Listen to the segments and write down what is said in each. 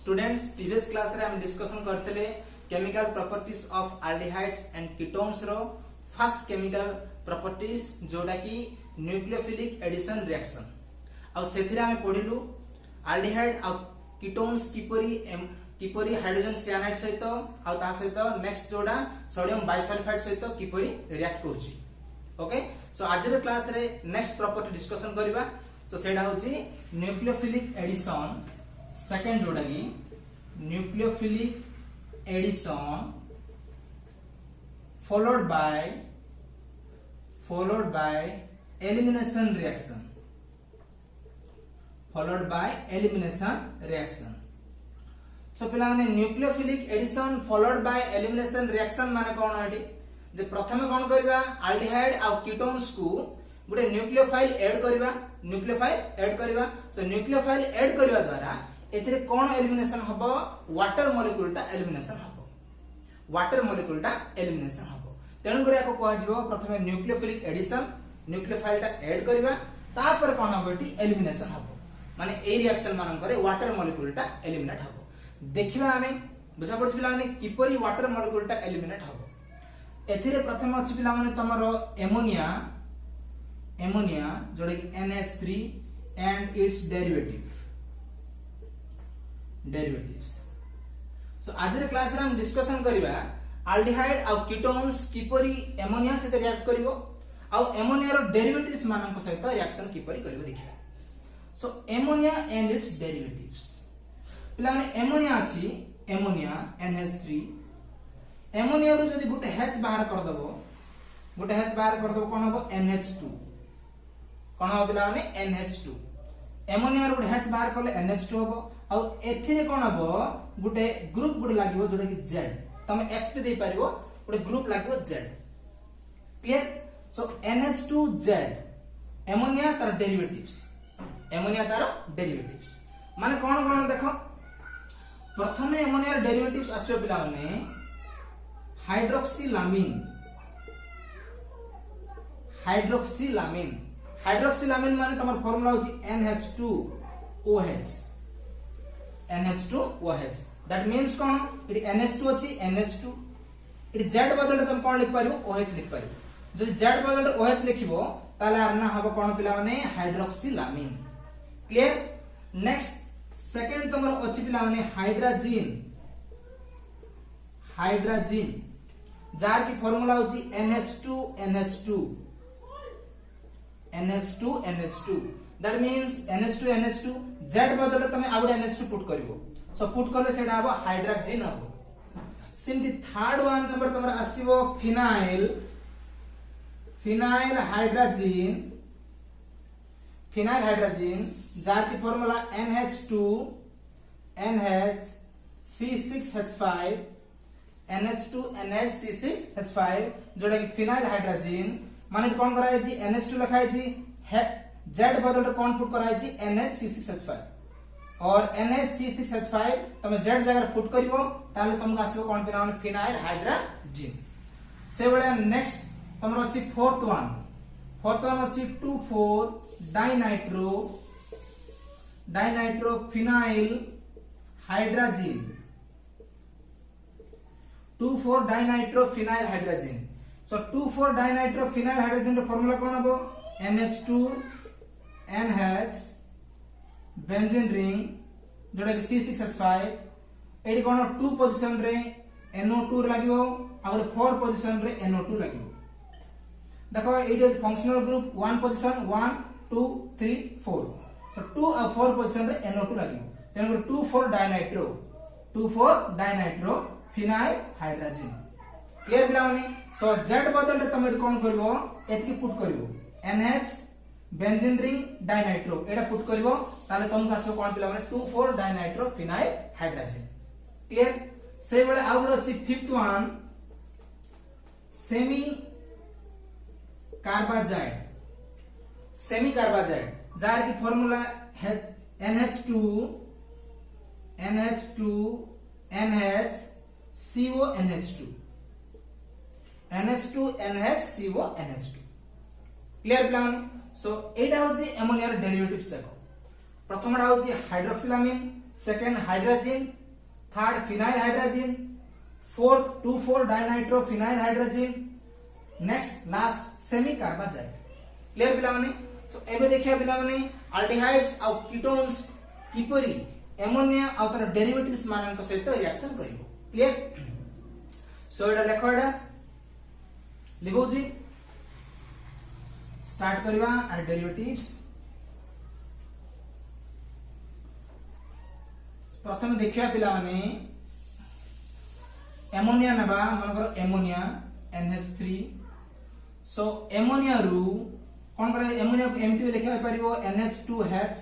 Students previous class रे हम discussion करथिले chemical properties of aldehydes and ketones रो फर्स्ट केमिकल प्रॉपर्टीज जोटा की न्यूक्लियोफिलिक एडिशन रिएक्शन आ सेथिरा हम पढिलु एल्डिहाइड आ कीटोन्स किपरि हाइड्रोजन साइनाइड सहित आ ता सहित नेक्स्ट जोडा सोडियम बाइसल्फाइड सहित किपरि रिएक्ट करछि। ओके सो आज रे क्लास रे नेक्स्ट प्रॉपर्टी डिस्कशन करबा। सो सेडा होछि न्यूक्लियोफिलिक एडिशन सेकंड जोड़ा की nucleophilic addition followed by elimination reaction so पिला माने nucleophilic addition followed by elimination reaction माने कोन हटी जे प्रथमे कोन करबा एल्डिहाइड आ कीटोन्स को गुटे न्यूक्लियोफाइल ऐड करबा सो न्यूक्लियोफाइल ऐड करबा द्वारा एथिरे कोन एलिमिनेशन हबो वाटर मॉलिक्यूल टा एलिमिनेशन हबो तेनु करे को कहवा जिवो प्रथमे न्यूक्लियोफिलिक एडिशन न्यूक्लियोफाइल टा ऐड करबा तापर कोन हबो एटी एलिमिनेशन हबो माने ए रिएक्शन मानन करे वाटर मॉलिक्यूल टा एलिमिनेट हबो। देखिबा हमें बुझा पड़छिला माने किपरि वाटर मॉलिक्यूल टा एलिमिनेट हबो। एथिरे प्रथम अछि पिला माने तमरो एमोनिया जोडे कि NH3 एंड इट्स डेरिवेटिव्स सो आज रे क्लास रे हम डिस्कशन करिबा एल्डिहाइड आ कीटोन्स किपरि एमोनिया सहित रिएक्ट करिवो आ एमोनिया रो डेरिवेटिव्स मानक सहित रिएक्शन किपरि करिवो देखिबा। सो एमोनिया एंड इट्स डेरिवेटिव्स पिला माने एमोनिया अछि एमोनिया NH3 एमोनिया रो जदी गुटे H बाहर कर दबो कोन हबो NH2 कोन हबो पिला माने NH2 एमोनिया रो गुटे H बाहर करले NH2 हबो आ एथिरे कोन हबो गुटे ग्रुप लागिवो जोटा कि Z तमे X पे दे पारिवो गुटे ग्रुप लागिवो Z क्लियर। सो NH2Z एमोनिया तार डेरिवेटिव्स माने कोन देखो प्रथमे एमोनिया रो डेरिवेटिव्स आसीबो पिला माने हाइड्रोक्सिलामीन माने तमर फार्मूला होची NH2OH that means cone it NH2 अछि NH2 इट Z बदले तुम कोन लिख पारिबो OH लिख पारिबो जदि Z बदले OH लिखिबो ताले आर ना हबो कोन पिला माने हाइड्रोक्सिलामीन क्लियर। नेक्स्ट सेकंड तमर अछि पिला माने हाइड्रोजन जार की फार्मूला होची NH2NH2 that means NH2 Z बदले तमे आउड NH2 पुट करिवो सो पुट करले सेडा हबो हाइड्रोजन हबो। सिंपली थर्ड वन नंबर तमरा आसीबो फिनाइल हाइड्रोजन जार की फार्मूला NH2NH6H5 जोटा कि फिनाइल हाइड्रोजन माने कोन कराय छी NH2 लिखाय छी Z बदल कोन पुट कराय छी NH6H5 और NH6H5 तमे Z जगह पुट करिवो ताले तुमको आसीबो कोन पिना माने फिनाइल हाइड्रोजन से बळे नेक्स्ट तमरो अछि फोर्थ वन अछि 2,4 dinitro phenyl hydrogen 2,4 dinitro phenyl hydrogen so 2,4 dinitro phenyl hydrogen रो फार्मूला कोन हबो NH2 NH बेंजीन रिंग जोटा कि C6H5 एडी कोन 2 पोजीशन रे NO2 लागिवो और 4 पोजीशन रे NO2 लागिवो देखो it is functional group 1 position 1 2 3 4 सो 2 और 4 पोजीशन रे NO2 लागिवो तेन 2,4 डाइनाइट्रो फिनाइल हाइड्रोजन क्लियर बिलावनी। सो Z बदल रे तमे कोन करबो एतकी पुट करबो NH बेंजीन रिंग डाइनाइट्रो एटा पुट करबो ताले तुमको आसो कोन पिला माने 2,4 डाइनाइट्रो फिनाइल हाइड्रोजन क्लियर। से बेले आउ अछि fifth one semi carbazide jar की फार्मूला है NH2 NH2NH CO क्लियर पिला माने। सो एटा होची एमोनिया रो डेरिवेटिव्स देखो प्रथमटा होची hydroxylamine second hydrogen, third phenyl hydrogen, fourth 2,4 dinitro phenyl hydrogen, next last semicarbazide. Clear पिला माने? सो एबे देखिया पिला माने अल्डिहाइड्स आ कीटोन्स किपरि एमोनिया आ तर डेरिवेटिव्स मानन सहित रिएक्शन करिवो। क्लियर? सो एटा लेखोडा लिखो जी, स्टार्ट करवा आर डेरिवेटिव्स। प्रथम देखिया पिला माने एमोनिया नबा मनकर एमोनिया NH3। सो एमोनिया रु कोन करे, एमोनिया को एमती लिखा परिबो NH2H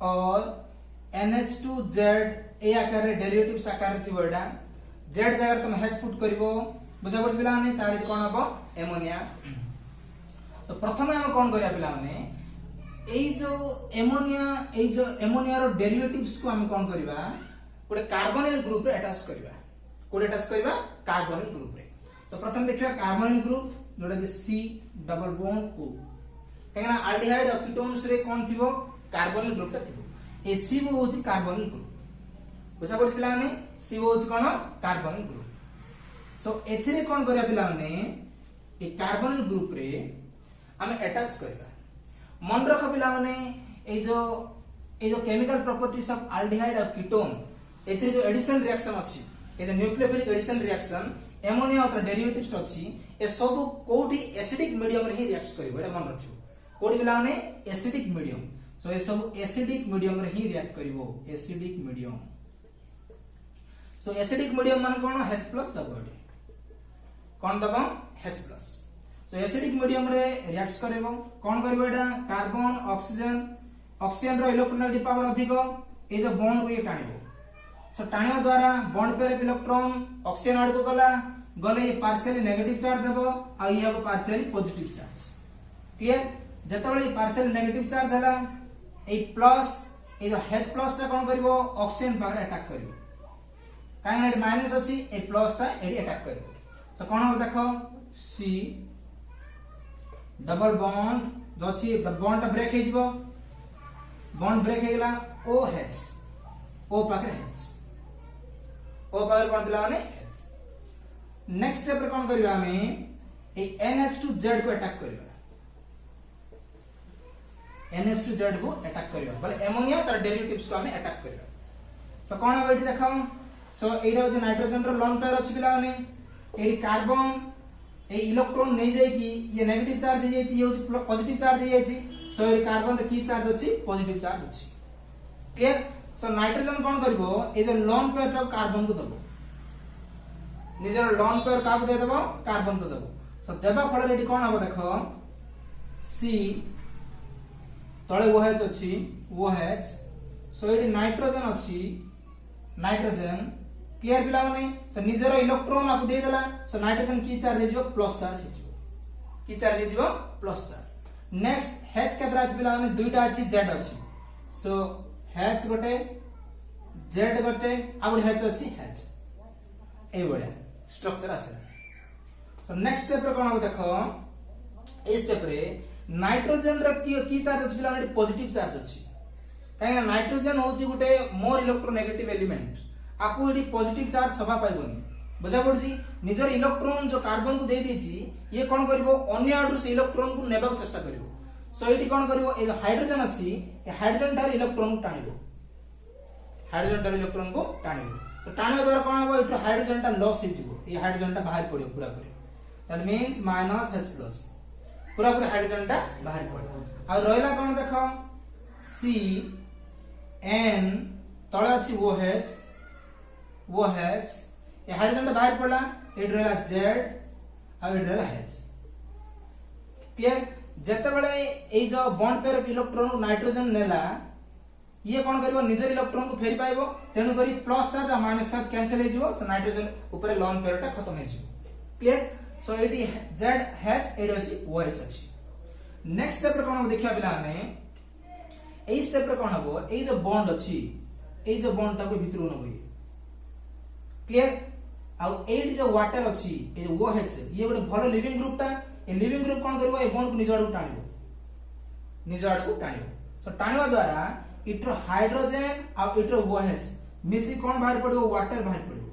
और NH2Z ए आकार रे डेरिवेटिव्स आकार थिबो। एटा Z जगह तुम H पुट करिवो, बुझा पड़ पिला माने तार कोन हबो एमोनिया। तो प्रथमे हम कोन करिया पिला माने एई जो एमोनिया रो डेरिवेटिव्स को हम कोन करबा, गोटे कार्बोनिल ग्रुप रे अटैच करबा। कोडे अटैच करबा कार्बोनिल ग्रुप रे। तो प्रथम देखिया कार्बोनिल ग्रुप जोटा कि C डबल बॉन्ड O, कहिना अल्डिहाइड और कीटोन्स रे कोन थिबो कार्बोनिल ग्रुप ता थिबो। ए C वो होची कार्बोनिल ग्रुप, बुझा पड़ पिला माने C वो होची कोन कार्बोनिल ग्रुप। सो एथिरे कोन करया पिला माने ए कार्बोनिल ग्रुप रे हमें अटैच करबा। मन रख पिला माने ए जो केमिकल प्रॉपर्टीज ऑफ अल्डिहाइड और कीटोन, एथिरे जो एडिशन रिएक्शन अछि, ए जो न्यूक्लियोफिलिक एडिशन रिएक्शन एमोनिया और डेरिवेटिव्स अछि, ए सब कोठी एसिडिक मीडियम रे ही रिएक्ट करिवो। एटा मन रखियो कोठी पिला माने एसिडिक मीडियम। सो ए सब एसिडिक मीडियम रे ही रिएक्ट करिवो, acidic medium. So acidic medium मान कोन H+ दबो, कोन दबो H+। सो एसिडिक मीडियम रे रिएक्ट करिवो, कोन करिवो एटा कार्बन ऑक्सीजन रो इलेक्ट्रोनेगेटिव पावर अधिक, ए जो बॉन्ड को ये टाणिबो। सो टाणिबा द्वारा बॉन्ड पे इलेक्ट्रॉन ऑक्सीजन आड़ को गले ये पार्शियली नेगेटिव चार्ज हबो आ ये हबो पार्शियली पॉजिटिव चार्ज। क्लियर? जतबेले ये पार्शियली नेगेटिव चार्ज हला, ए प्लस ए जो H+ ता कोन करिवो ऑक्सीजन पावर अटैक करिवो, काहे ना माइनस अछि, ए प्लस ता एडी अटैक करिवो। सो कोन हो देखो C डबल बॉन्ड जो अछि बॉन्ड ता ब्रेक हे जिवो, बॉन्ड ब्रेक हे गेला OH, O पाकर H, O पाकर कोन पिला माने H। नेक्स्ट स्टेप रे कोन करिवा हमें ए NH2Z को अटैक करिवा, NH2Z को अटैक करिवा, बोले एमोनिया तार डेरिवेटिव्स को हमें अटैक करिवा। सो कोन हो एठी देखो, सो एटा जो नाइट्रोजन रो लोन पेयर अछि पिला माने, एडी कार्बन ए इलेक्ट्रॉन नै जाय कि ये नेगेटिव चार्ज हे जायछि, ये पॉजिटिव चार्ज हे जायछि। सो ए कार्बन रे की चार्ज अछि, पॉजिटिव चार्ज अछि। क्लियर? सो नाइट्रोजन कोन करबो, ए जो लोन पेयर रो कार्बन को दबो, निजर लोन पेयर का को दे देबो, कार्बन को दबो। सो देबा फल एठी कोन हबो देखो, C तळे OH अछि, OH। सो एठी नाइट्रोजन अछि, नाइट्रोजन। क्लियर पिला माने? सो निजर इलेक्ट्रॉन आपको दे देला, सो नाइट्रोजन की चार्ज हे जिवो प्लस चार्ज हे जिवो, की चार्ज हे जिवो प्लस चार्ज। नेक्स्ट H केतरा अछि पिला माने, दुईटा अछि, Z अछि। सो H गोटे, Z गोटे, आ गोटे H अछि H, ए बढिया स्ट्रक्चर आसे। सो नेक्स्ट स्टेप रे कोन हो देखो, ए स्टेप रे नाइट्रोजन रे की चार्ज अछि पिला माने, पॉजिटिव चार्ज अछि। काहे नाइट्रोजन होछि गोटे मोर इलेक्ट्रोनेगेटिव एलिमेंट, आपको एडी पॉजिटिव चार्ज सभा पाइबोनी, बुझा पड़छि। निजर इलेक्ट्रॉन जो कार्बन को दे देछि, ये कोन करबो अन्य आडू से इलेक्ट्रॉन को नेबा को चेष्टा करिवो। सो एटी कोन करबो, ए जो हाइड्रोजन अछि, ए हाइड्रोजन तार इलेक्ट्रॉन को टाणिबो, हाइड्रोजन तार इलेक्ट्रॉन को टाणिबो। तो टाणिबा द्वारा कोन हबो, एटो हाइड्रोजन ता लॉस हे जिवो, ए हाइड्रोजन ता बाहर पड़ियो पूरा पूरी। दैट मींस -H+, पूरा पूरा हाइड्रोजन ता बाहर पड़ियो। आ रहला कोन देखो, C N तळे अछि OH, OH, ए हाइड्रोजन ता बाहर पड़ला, एट रहला Z आ एट रहला H। क्लियर? जते बेले ए जो bond pair of electron nitrogen नेला, ये कोन करबो, निजर इलेक्ट्रॉन को फेरी पाइबो, तेनु करी प्लस चार्ज आ माइनस चार्ज कैंसिल हे जिवो। सो नाइट्रोजन ऊपर लोन पेयर ता खत्म हे जिवो। क्लियर? सो एटी Z H एडी अछि, OH अछि। नेक्स्ट स्टेप रे कोन देखिया पिला माने, ए स्टेप रे कोन हबो, ए जो बॉन्ड अछि, ए जो बॉन्ड ता को भितरु नबो। क्लियर? आ एडी जो वाटर अछि, ए OH, ये गोटे भलो लिविंग ग्रुप ता, ए लिविंग ग्रुप कोन करबो, ए बॉन्ड को निज आडू टाणिबो, निज आडू टाणिबो। सो टाणिबा द्वारा इट्रो हाइड्रोजन आ इट्रो OH मिसी कोन बाहर पड़िबो वाटर बाहर पड़िबो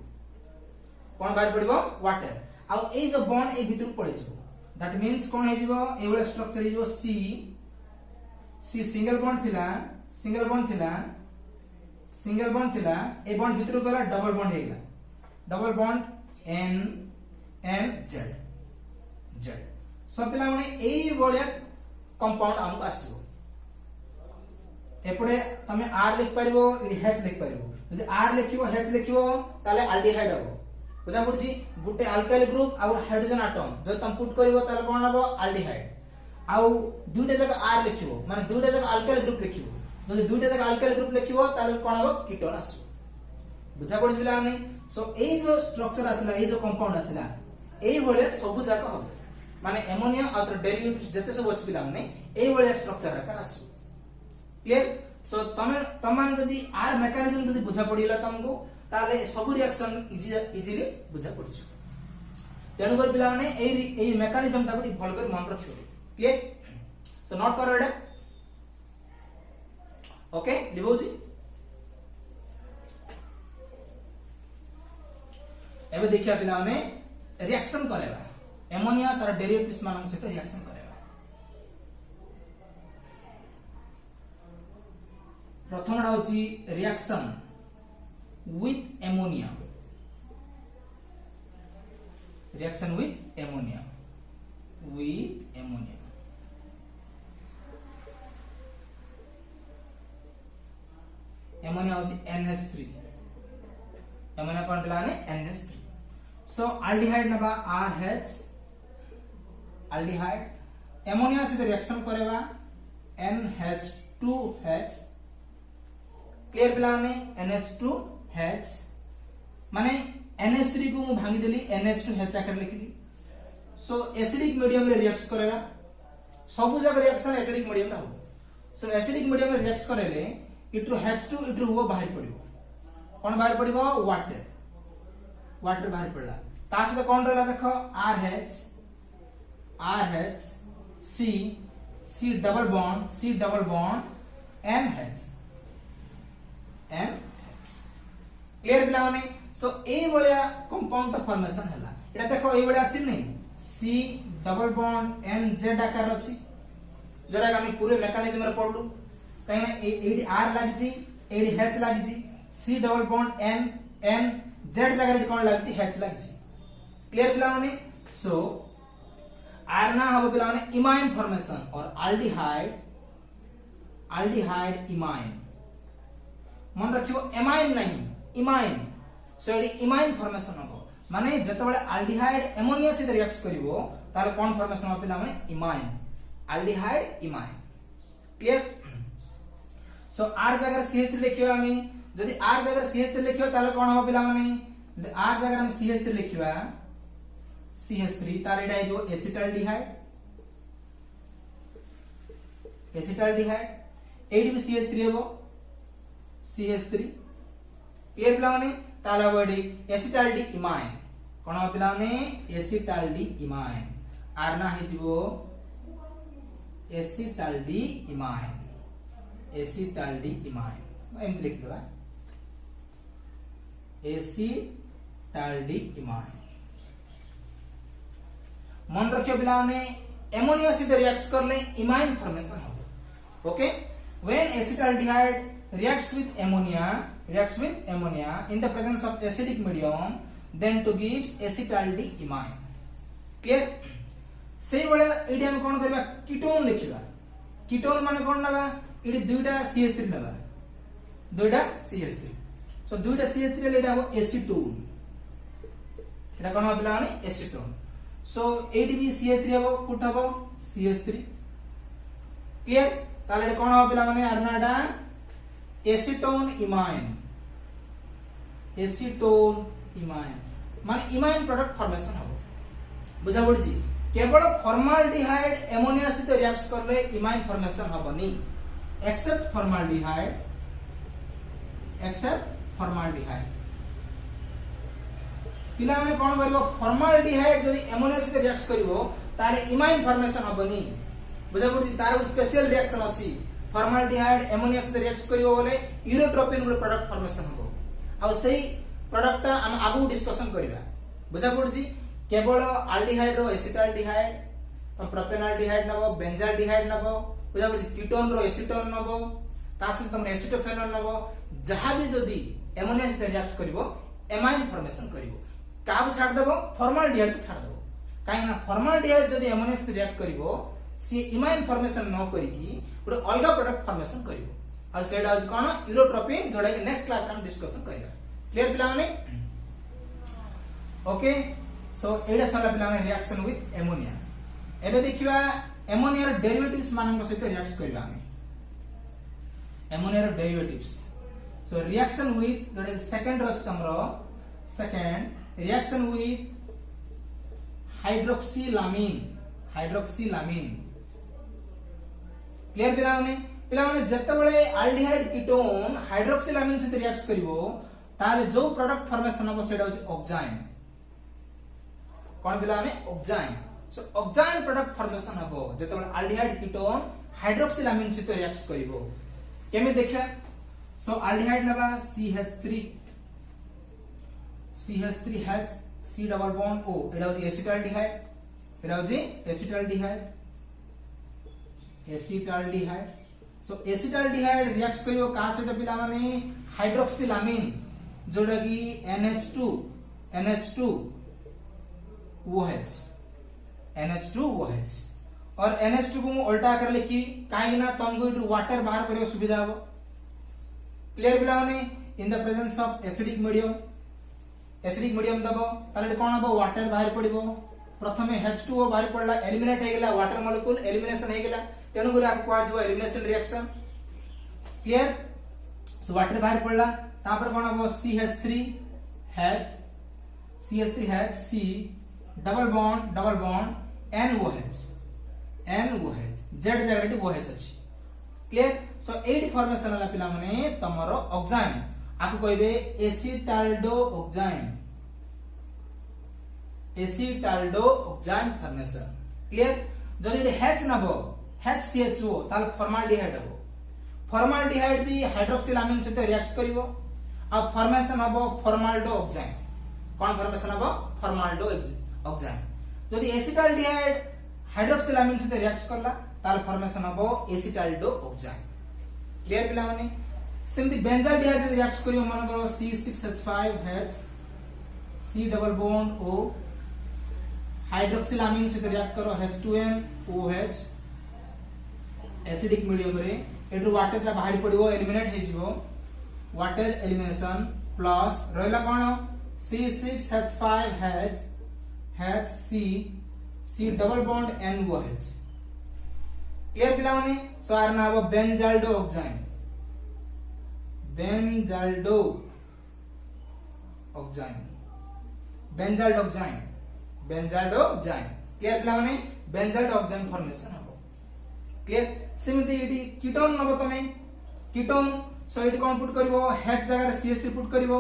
कोन बाहर पड़िबो वाटर आ ए जो बॉन्ड ए भीतर पड़े जिवो दैट मींस कोन हे जिवो ए वाला स्ट्रक्चर हे जिवो C सिंगल बॉन्ड थिला ए बॉन्ड भीतर गला डबल बॉन्ड हेला डबल बॉन्ड N Z सब पिला माने एई बोलिया कंपाउंड हमको आसीबो एपडे तमे R लिख परिबो H लिख परिबो यदि R लिखिबो H लिखिबो ताले एल्डिहाइड हबो बुझा पड़छि गुटे अल्काइल ग्रुप और हाइड्रोजन एटम जो तुम पुट करिवो ताले कोन हबो एल्डिहाइड आउ दुटे जगह R लिखिबो माने दुटे जगह अल्काइल ग्रुप लिखिबो यदि दुटे जगह अल्काइल ग्रुप लिखिबो ताले कोन हबो कीटोन आसीबो बुझा पड़छि बिला नै सो एई जो स्ट्रक्चर आसला एई जो कंपाउंड आसला एई भले सब जाक हबो माने एमोनिया और डेरिवेटिव्स जते सब अछि पिला माने एई भले स्ट्रक्चर आकार आसु क्लियर सो तमान जदी आर मेकानिज्म जदी बुझा पडिला तुमको ताले सब रिएक्शन इजीली बुझा पड़छ तेनु कर पिला माने एई मेकानिज्म ताको भल कर मन रखियो क्लियर सो नोट करो एडा ओके लिबोजी एबे देखिया पिला माने रिएक्शन करेबा एमोनिया तार डेरिवेटिव्स मानन सहित रिएक्शन करेबा प्रथमटा होची रिएक्शन विथ एमोनिया एमोनिया होची NH3 एमोनिया कोन पिला ने NH3 सो एल्डिहाइड नबा RH एल्डिहाइड एमोनिया से रिएक्शन करेबा NH2H क्लियर पिला ने NH2H माने NH3 को मु भांगी देली NH2H आकर लिखली सो एसिडिक मीडियम रे रिएक्ट करेगा सब जगह रिएक्शन एसिडिक मीडियम रे हो सो एसिडिक मीडियम रे रिएक्ट करेले इट्रो H2 इट्रो हुआ बाहर पड़िबो कोन बाहर पड़िबो वाटर बाहर पड़ला ता से कोन रहला देखो RH C double bond NH clear पिला माने सो ए बलिया कंपाउंड का फॉर्मेशन हला एटा देखो ए बलिया अछि नै C डबल बॉन्ड NZ आकार अछि जरा हम पूरे मेकानिज्म रे पढलु कहीं एडी R लागि छी एडी H लागि छी C double bond N Z जगह कोन लागि छी H लागि छी क्लियर पिला माने सो R ना हबो पिला माने इमाइन फॉर्मेशन और एल्डिहाइड इमाइन मन रखिबो एमाइन नहीं इमाइन सो एडी इमाइन फॉर्मेशन हबो माने जते बेले एल्डिहाइड एमोनिया से रिएक्ट करिवो तार कोन फॉर्मेशन हबो पिला माने imine aldehyde imine clear so R जगह CH3 लिखिबा हामी जदी R जगह CH3 लिखिबा ताले कोन हबो पिला माने R जगह हम CH3 लिखिबा CH3 तार एटा जो एसिटाल्डिहाइड एडी भी CH3 हबो CH3 क्लियर पिला माने ताला बडी एसिटाल्डी इमाइन कोन हबो पिला माने एसिटाल्डी इमाइन R ना हे जिवो एसिटाल्डी इमाइन एम लिख दो एसिटाल्डी इमाइन मन रखियो पिला ने एमोनिया से रिएक्ट करले इमाइन फॉर्मेशन हो okay when acetaldehyde reacts with ammonia in the presence of acidic medium then to gives acetaldehyde imine clear सेही बळे एडी हम कोन करबा कीटोन लिखिबा कीटोन माने कोन नबा एडी दुईटा CH3 नबा दुईटा CH3 सो दुईटा CH3 ले एडा हो एसीटोन एडा कोन हबला माने एसीटोन सो एडी भी CH3 हबो पुट हबो CH3 क्लियर ताले कोन हबला माने अरनाडा एसीटोन इमाइन माने इमाइन प्रोडक्ट फॉर्मेशन हबो बुझा पड़छि केवल फॉर्माल्डिहाइड एमोनिया से रिएक्ट करले इमाइन फॉर्मेशन हबनी एक्सेप्ट फॉर्माल्डिहाइड पिला माने कोन करबो फॉर्माल्डिहाइड जदी एमोनिया से रिएक्ट करबो ताले इमाइन फॉर्मेशन हबनी बुझा पड़छि तार स्पेशल रिएक्शन अछि फॉर्माल्डिहाइड एमोनिया से रिएक्ट करिवो बोले यूरोट्रोपिन गुड प्रोडक्ट फॉर्मेशन हो आ सेही प्रोडक्ट हम आगु डिस्कशन करिवा बुझा पड़छि केवल आल्डिहाइड रो एसिटाल्डिहाइड तो प्रोपेनाल्डिहाइड नबो बेंजाल्डिहाइड नबो बुझा पड़छि कीटोन रो एसीटोन नबो तासे तुम एसिटोफेनॉल नबो जहां भी जदी एमोनिया से रिएक्ट करिवो एमाइन फॉर्मेशन करिवो काबु छाड़ देबो फॉर्माल्डिहाइड को छाड़ देबो काहे ना फॉर्माल्डिहाइड जदी एमोनिया से रिएक्ट करिवो सी इमाइन फॉर्मेशन न करिकी गोटे अलग प्रोडक्ट फॉर्मेशन करिवो आ सेटा आज कोन यूरोट्रोपिन जोडा कि नेक्स्ट क्लास हम डिस्कशन करिया क्लियर पिला माने ओके सो एडा सला पिला माने रिएक्शन विथ एमोनिया एबे देखिबा एमोनिया रो डेरिवेटिव्स मानक सहित रिएक्ट करिबा हम एमोनिया रो डेरिवेटिव्स सो रिएक्शन विथ जोडा सेकंड रोज तमरो second reaction with hydroxylamine clear पिला माने जते बळे आल्डिहाइड कीटोन हाइड्रोक्सिलामीन से रिएक्ट करिवो ताले जो प्रोडक्ट फॉर्मेशन हो सेटा होची ऑक्साइन कोन पिला माने ऑक्साइन सो ऑक्साइन प्रोडक्ट फॉर्मेशन हबो जते बळे आल्डिहाइड कीटोन हाइड्रोक्सिलामीन से रिएक्ट करिवो केमे देखिया सो आल्डिहाइड नबा CH3 has C double bond O एटा होची एसिटाल्डिहाइड सो एसिटाल्डिहाइड रिएक्ट करियो का से पिला माने हाइड्रोक्सिलामीन जोडा की NH2 OH और NH2 को मु उल्टा कर लिखी काहे ना तुमको इटू वाटर बाहर करियो सुविधा हो क्लियर पिला माने in the presence of acidic medium दबो ताले कोन हबो वाटर बाहर पड़िबो प्रथमे H2O बाहर पड़ला एलिमिनेट हे गेला वाटर मॉलिक्यूल एलिमिनेशन हे गेला तेनु गुरा को जो elimination reaction clear so water बाहर पड़ला तापर कोन हबो CH3 has C double bond NOH Z जगह OH अछि क्लियर सो 8 फॉर्मेशन वाला पिला माने तमरो ऑक्साइन आपको कहबे एसिटाल्डो ऑक्साइन फॉर्मेशन क्लियर जदि H नबो HCHO ताल फॉर्माल्डिहाइड हबो फॉर्माल्डिहाइड भी हाइड्रोक्सिलामीन से रिएक्ट करिवो आ फॉर्मेशन हबो फॉर्माल्डो ऑक्साइन कोन फॉर्मेशन हबो फॉर्माल्डो ऑक्साइन जदि एसिटाल्डिहाइड हाइड्रोक्सिलामीन से रिएक्ट करला ताल फॉर्मेशन हबो एसिटाल्डो ऑक्साइन क्लियर पिला माने सिंपली बेंजाल्डिहाइड से रिएक्ट करियो मन करो C6H5 C double bond O हाइड्रोक्सिलामीन से रिएक्ट करो H2N OH एसिडिक मीडियम रे एटू वाटर ला बाहर पड़िबो एलिमिनेट हे जिवो वाटर एलिमिनेशन प्लस रहला कोन C6H5 C double bond NOH clear पिला माने सो आर ना हबो बेंजाल्डो ऑक्साइन क्लियर पिला माने बेंजाल्डो ऑक्साइन फॉर्मेशन हबो क्लियर सिमिति इटी कीटोन नबो तमे कीटोन सो इटी कोन पुट करबो H जगह रे CH3 पुट करबो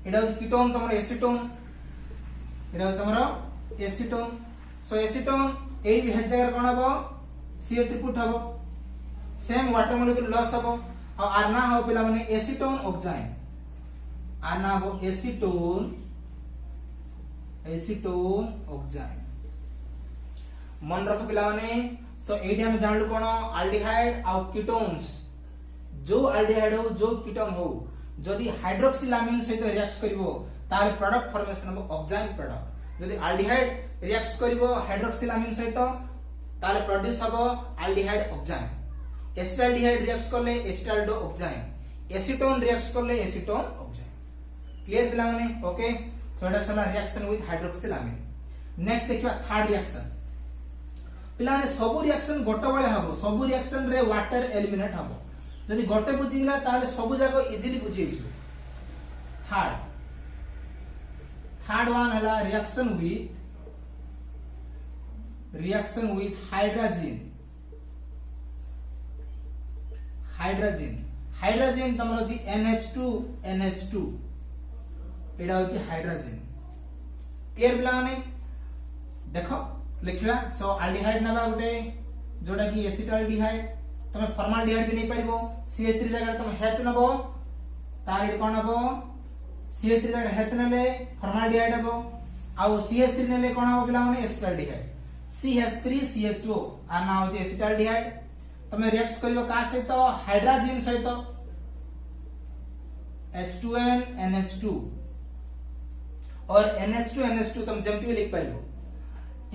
एटा कीटोन तमरो एसीटोन सो एसीटोन एई H जगह कोन हबो CH3 पुट हबो सेम वाटर मॉलिक्यूल लॉस हबो और आर ना हो पिला माने एसीटोन ऑक्साइन आर ना हो एसीटोन ऑक्साइन मन रख पिला माने सो एडी हम जानलु कोन आल्डिहाइड आ कीटोन्स जो आल्डिहाइड हो जो कीटोन हो जदि हाइड्रोक्सिलामीन से रिएक्ट करिवो तार प्रोडक्ट फॉर्मेशन हो ऑक्साइन प्रोडक्ट जदि आल्डिहाइड रिएक्ट करिवो हाइड्रोक्सिलामीन सहित तार प्रोड्यूस हो आल्डिहाइड ऑक्साइन एसिटाल्डिहाइड रिएक्ट करले एसिटाल्डो ऑक्साइन एसीटोन रिएक्ट करले एसीटोन ऑक्साइन क्लियर पिला माने ओके सो एटा सला रिएक्शन विथ हाइड्रोक्सिलामीन नेक्स्ट देखिबा थर्ड रिएक्शन पिला माने सब रिएक्शन गोटे बेले हबो सब रिएक्शन रे वाटर एलिमिनेट हबो जदि गोटे बुझी गेला ताले सब जाको इजीली बुझी हिजो थर्ड वन हला रिएक्शन विथ हाइड्रोजन तमरो जी NH2 एडा होची हाइड्रोजन क्लियर पिला माने देखो लिखला सो आल्डिहाइड नबा गुटे जोडा की एसिटाल्डिहाइड तमे फॉर्माल्डिहाइड भी नहीं पाइबो CH3 जगह तमे H नबो तार इट कोन हबो CH3 जगह H नेले फॉर्माल्डिहाइड हबो आउ CH3 नेले कोन हबो पिला माने एसिटाल्डिहाइड CH3CHO आ ना होचे एसिटाल्डिहाइड तमे रिएक्ट करिवो का सहित हाइड्रोजन सहित H2N NH2 और NH2 तुम जमती हुई लिख पाइबो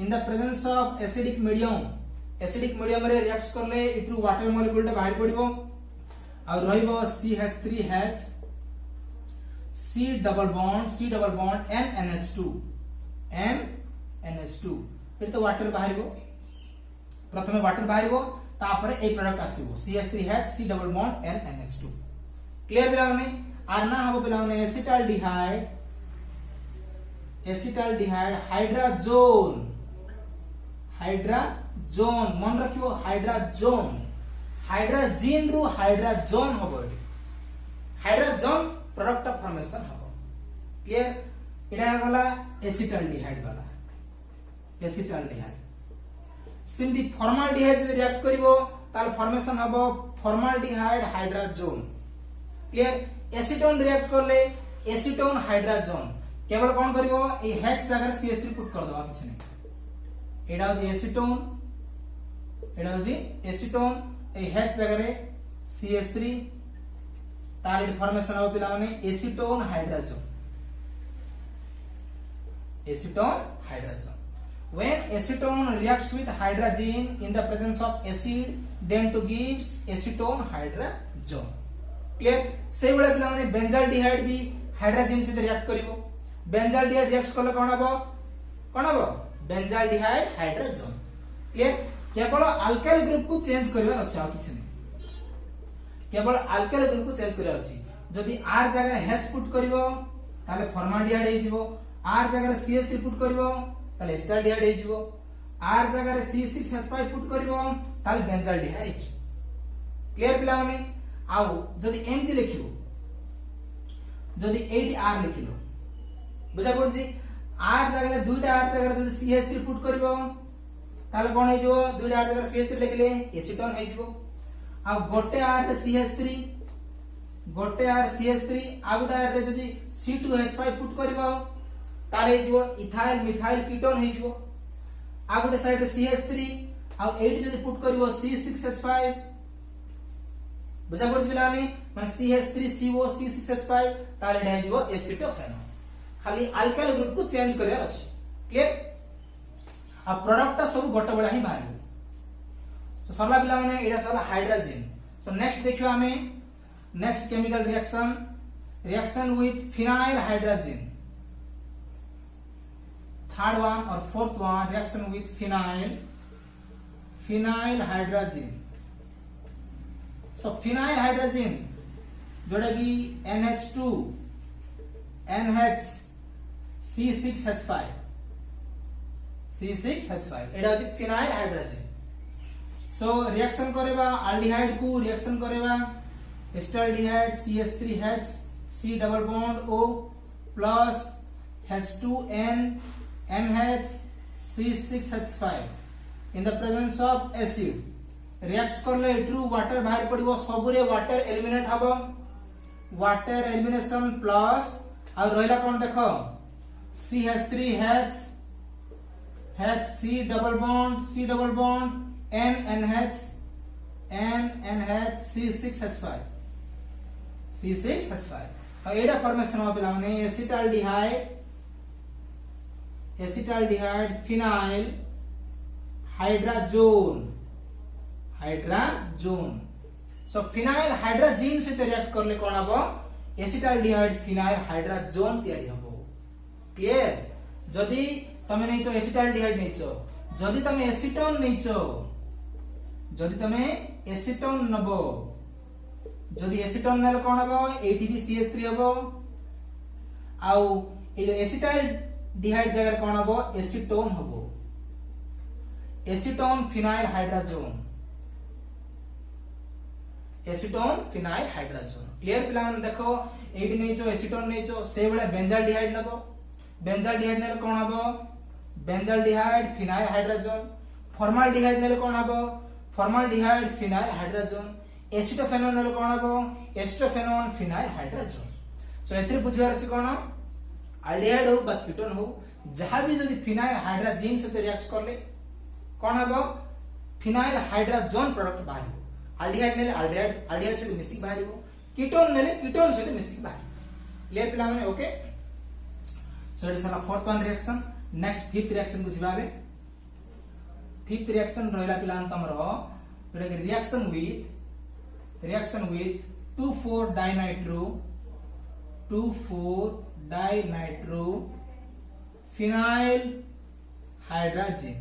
in the presence of acidic medium रे रिएक्ट करले इट्रु वाटर मॉलिक्यूल बाहर पड़िबो और रहइबो CH3H C double bond N NH2 फिर तो वाटर बाहरिबो प्रथमे वाटर बाहरिबो तापर ए प्रोडक्ट आसीबो CH3H C double bond N NH2 clear पिला माने आर ना हबो पिला माने एसिटाल्डिहाइड हाइड्राजोन मन रखिबो हाइड्रोजन रु हाइड्रोजोन हबो हाइड्रोजन प्रोडक्ट ऑफ फॉर्मेशन हबो क्लियर एडा गला एसिटाल्डिहाइड सिम्पली फॉर्माल्डिहाइड जदि रिएक्ट करिवो ताल फॉर्मेशन हबो formaldehyde hydrazone clear acetone react करले एसीटोन हाइड्रोजोन केवल कौन करिवो ए H जगह CH3 पुट कर दवा किछ नै एडा होजी एसीटोन ए H जगह रे CH3 तार इट फॉर्मेशन हो पिला माने acetone hydrogen when acetone reacts with hydrogen in the presence of acid then to gives acetone hydrogen clear से बडा पिला माने बेंजाल्डिहाइड भी हाइड्रोजन से रिएक्ट करिवो बेंजाल्डिहाइड रिएक्ट करले कोन हबो बेंजाल्डिहाइड हाइड्रोजन क्लियर केवल अल्काइल ग्रुप को चेंज करबा अछि आ किछ नै केवल अल्काइल ग्रुप को चेंज करबा अछि जदि R जगह H पुट करिवो ताले फॉर्माल्डिहाइड हे जिवो R जगह CH3 पुट करिवो ताले एसिटाल्डिहाइड हे जिवो R जगह C6H5 पुट करिवो ताले बेंजाल्डिहाइड हे जिवो क्लियर पिला माने आउ जदि एमजी लिखिबो जदि 8R लिखिलो बुझा पड़छि R जगह दुईटा R जगह जदि CH3 पुट करिवो ताले कोन हे जिवो दुईटा R जगह CH3 लिखले एसीटोन हे जिवो आ गोटे R CH3 आ गोटे R रे जदि C2H5 पुट करिवो ताले हे जिवो इथाइल मिथाइल कीटोन हे जिवो आ गोटे साइड रे CH3 आ 8 जदि पुट करिवो C6H5 बुझा पड़छि पिलानी माने CH3CO C6H5 ताले हे जिवो एसिटोफेनॉल खाली अल्काइल ग्रुप को चेंज करिया अछि क्लियर आ प्रोडक्ट सब गोटे बडा ही बाहर सो सरला पिला माने एडा सरला हाइड्रोजन सो नेक्स्ट देखियो हमें next chemical reaction with phenyl hydrogen third one और fourth one reaction with phenyl hydrogen so phenyl hydrogen जोड़ा कि NH2 NH C6H5 एटा होची फिनाइल हाइड्रोजन सो रिएक्शन करेबा अल्डिहाइड को रिएक्शन करेबा acetaldehyde CH3H C double bond O plus H2N NH C6H5 in the presence of acid react करले इट्रु water बाहर पड़िबो सबरे वाटर एलिमिनेट हबो वाटर एलिमिनेशन प्लस और रहला कोन देखो CH3H C double bond NNH C6H5 और एडा फॉर्मेशन हो पिला माने acetaldehyde phenyl hydrogen so phenyl hydrogen से रिएक्ट करले कोन हबो एसिटाल्डिहाइड फिनाइल हाइड्रोजन तयारी हबो क्लियर जदी तमे नैचो एसिटाल्डिहाइड नैचो जदी तमे एसीटोन नैचो जदी तमे एसीटोन नबो जदी एसीटोन नेल कोन हबो एटीपी CH3 हबो आउ ए एसिटाल्डिहाइड जगह कोन हबो एसीटोन हबो एसीटोन फिनाइल हाइड्रोजन क्लियर पिला मन देखो एटी नैचो एसीटोन नैचो से बेले बेंजाल्डिहाइड नबो बेंजाल्डिहाइड नेल कोन हबो बेंजाल्डिहाइड फिनाइल हाइड्रोजन फॉर्माल्डिहाइड नेल कोन हबो फॉर्माल्डिहाइड फिनाइल हाइड्रोजन एसिटोफेनोन हेले कोन हबो एसिटोफेनोन फिनाइल हाइड्रोजन सो एथरे बुझिबार अछि कोन अल्डिहाइड हो बा कीटोन हो जहां भी जदी फिनाइल हाइड्रोजन से रिएक्ट करले कोन हबो फिनाइल हाइड्रोजन प्रोडक्ट बाहरिबो अल्डिहाइड नेले अल्डिहाइड से मिसिक बाहरिबो कीटोन नेले कीटोन से मिसिक बाहरिबो क्लियर पिला माने okay so it is a fourth one reaction next fifth reaction बुझिबाबे फिफ्थ रिएक्शन रहला पिला तमरो एटा के reaction with 2,4 dinitro phenyl hydrogen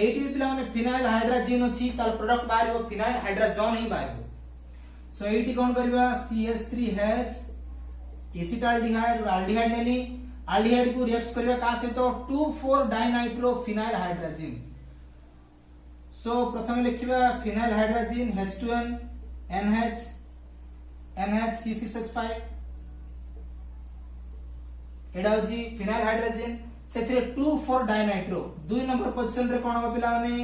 एटी पिला माने फिनाइल हाइड्रोजन अछि तार प्रोडक्ट बाहरिबो फिनाइल हाइड्रोजन ही बाहरिबो सो एटी कोन करबा CH3H एसिटाल्डिहाइड अल्डिहाइड नेली अल्डिहाइड को रिएक्ट करबा का से तो 2,4 डाइनाइट्रो फिनाइल हाइड्रोजन सो प्रथम लिखिबा phenyl hydrogen H2N NH C6H5 एडा होजी फिनाइल हाइड्रोजन सेथिरे 2,4 डाइनाइट्रो 2 नंबर पोजीशन रे कोन हो पिला माने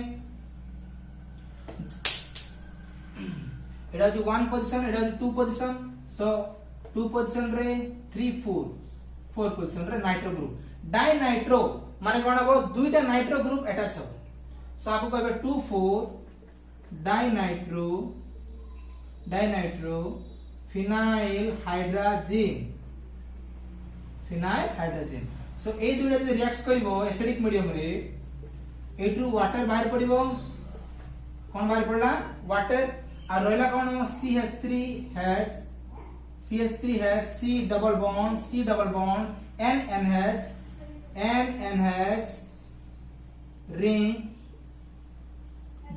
एडा होजी 1 पोजीशन एडा होजी 2 पोजीशन सो 2 पोजीशन रे 3 4 पोजीशन रे नाइट्रो ग्रुप डाइनाइट्रो माने कोन हो दुईटा नाइट्रो ग्रुप अटैच हो सो आपको कहबे 2,4 डाइनाइट्रो फिनाइल हाइड्रोजन सो ए दुईटा जब रिएक्ट करिवो एसिडिक मीडियम रे एटू वाटर बाहर पड़िबो कोन बाहर पड़ला वाटर आ रहला कोन CH3H C double bond NNH ring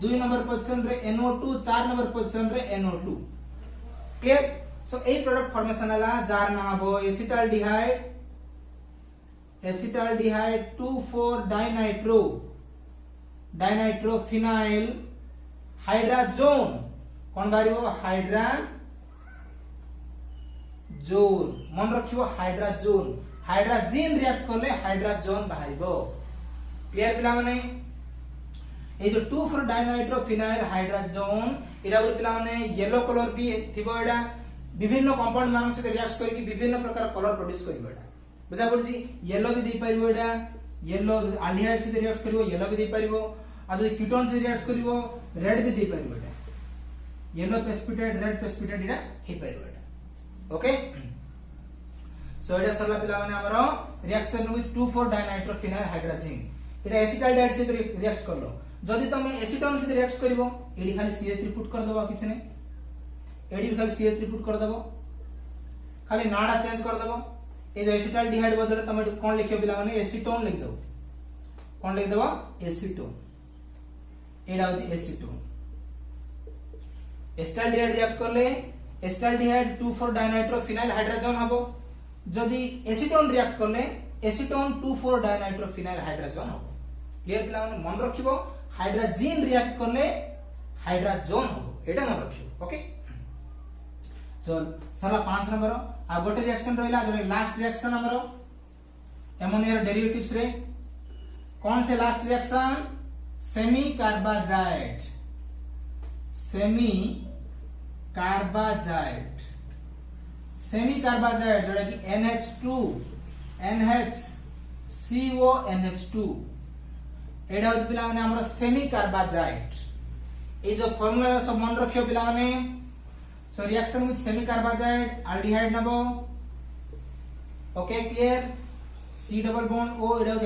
2 number position रे NO2 4 नंबर पोजीशन रे NO2 क्लियर सो ए प्रोडक्ट फॉर्मेशन हला जार नाम हबो एसिटाल्डिहाइड 2,4 डाइनाइट्रो फिनाइल हाइड्रोजन कोन बारिबो हाइड्रोजन मन रखिबो हाइड्रोजन रिएक्ट करले हाइड्रोजन बाहरिबो क्लियर पिला माने ए जो 2,4 डाइनाइट्रो फिनाइल हाइड्रोजन एडा गुड पिला माने येलो कलर भी थिबो एडा विभिन्न कंपाउंड मानक से रिएक्ट करके विभिन्न प्रकार कलर प्रोड्यूस करिवो एडा बुझा पड़छि येलो भी दे पारिबो एडा येलो अल्डिहाइड से रिएक्ट करिवो येलो भी दे पारिबो आ जो कीटोन से रिएक्ट करिवो रेड भी दे पारिबो एडा येलो प्रेसिपिटेट रेड प्रेसिपिटेट एडा हे पारिबो एडा ओके सो एडा सरला पिला माने हमरो reaction with 2,4 dinitro phenyl hydrogen एडा एसिटाल्डिहाइड से रिएक्ट करलो जदि तुम एसीटोन से रिएक्ट करिवो एडी खाली CH3 पुट कर दबो किछ नै एडी खाली CH3 पुट कर दबो खाली नाडा चेंज कर दबो ए जो एसिटाल्डिहाइड बदले तुम कोन लिखियो पिला माने एसीटोन लिख दबो कोन लिख दबो एसीटोन एडा होची एसीटोन एसिटाल्डिहाइड रिएक्ट करले एसिटाल्डिहाइड 2,4 डाइनाइट्रो फिनाइल हाइड्रोजन हबो जदि एसीटोन रिएक्ट करले एसीटोन 2,4 डाइनाइट्रो फिनाइल हाइड्रोजन हबो क्लियर पिला माने मन रखिबो हाइड्रोजन रिएक्ट करले हाइड्रोजन हबो एटा मन रखियो ओके सो साला 5 नंबर आ गोटे रिएक्शन रहला जो लास्ट रिएक्शन हमरो एमोनिया डेरिवेटिव्स रे कौन से लास्ट रिएक्शन सेमी कार्बाजाइड जोड़ा कि NH2 NHCONH2 एडा होज पिला माने हमर सेमी कार्बाजाइड ए जो फार्मूला सब मन रखियो पिला माने सो reaction with semi carbazide aldehyde Nebo okay clear C double bond O एडा होज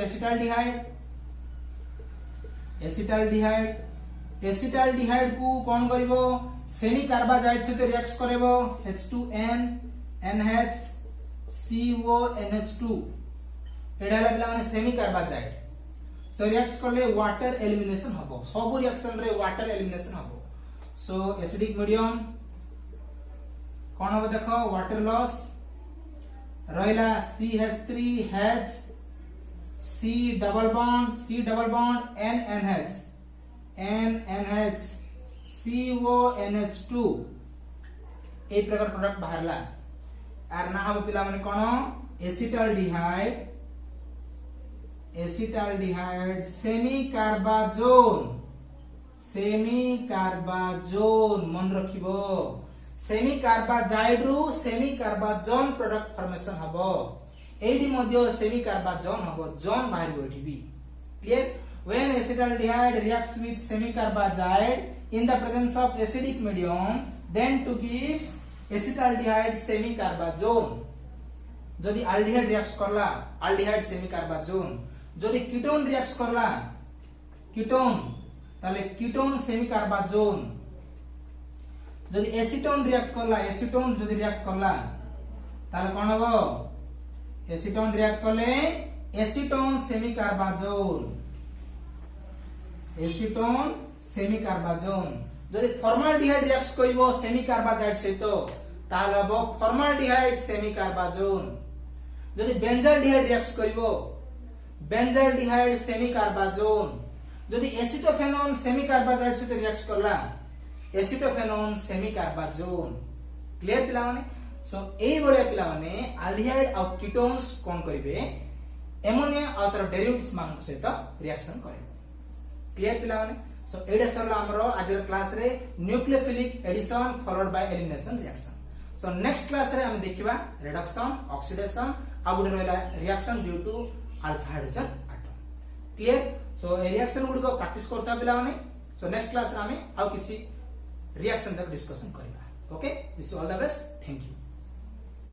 एसिटाल्डिहाइड को कोन करिवो सेमी कार्बाजाइड से तो रिएक्ट करबो H2N NHCONH2 एडा पिला माने सेमी कार्बाजाइड सो रिएक्ट करले वाटर एलिमिनेशन हबो सब रिएक्शन रे वाटर एलिमिनेशन हबो सो एसिडिक मीडियम कोन हबो देखो वाटर लॉस रहला CH3H C double bond NNH CONH2 ए प्रकार प्रोडक्ट बाहरला आर ना हबो पिला माने कोन एसिटाल्डिहाइड सेमी सेमी कार्बाजोन मन रखिबो सेमी कार्बाजाइड रु सेमी कार्बाजोन प्रोडक्ट फॉर्मेशन हबो एडी मध्य सेमी कार्बाजोन हबो जोन बाहर एठी भी clear when acetaldehyde reacts with semi carbazide in the presence of acidic medium then to gives acetaldehyde semi carbazone যদি aldehyde reacts করলা aldehyde semi carbazone যদি ketone reacts করলা ketone তাহলে ketone semi carbazone যদি acetone react করলা acetone যদি react করলা তাহলে কোন হবে acetone react করলে acetone semi carbazone acetone semi carbazone যদি formaldehyde reacts করিব semi carbazide সহিত তাহলে হবে formaldehyde semi carbazone যদি benzaldehyde reacts করিব benzaldehyde semi carbazone যদি acetophenone semi carbazide সহিত reacts করলা acetophenone semi carbazone ক্লিয়ার পিলা মানে সো এই বড় পিলা মানে aldehyde আর ketones কোন করিবে ammonia আর তার ডেরিভেটিভস মান সহিত রিঅ্যাকশন করিবে क्लियर पिला माने सो एडा सरला हमरो आजर क्लास रे nucleophilic addition followed by elimination reaction so next class रे हम देखिबा रिडक्शन ऑक्सीडेशन आ गुड रहला reaction due to alpha hydrogen atom clear so ए रिएक्शन गुड को प्रैक्टिस करता पिला माने सो नेक्स्ट क्लास रे हमें आ किसी रिएक्शन तक डिस्कशन करिबा okay wish you all the best thank you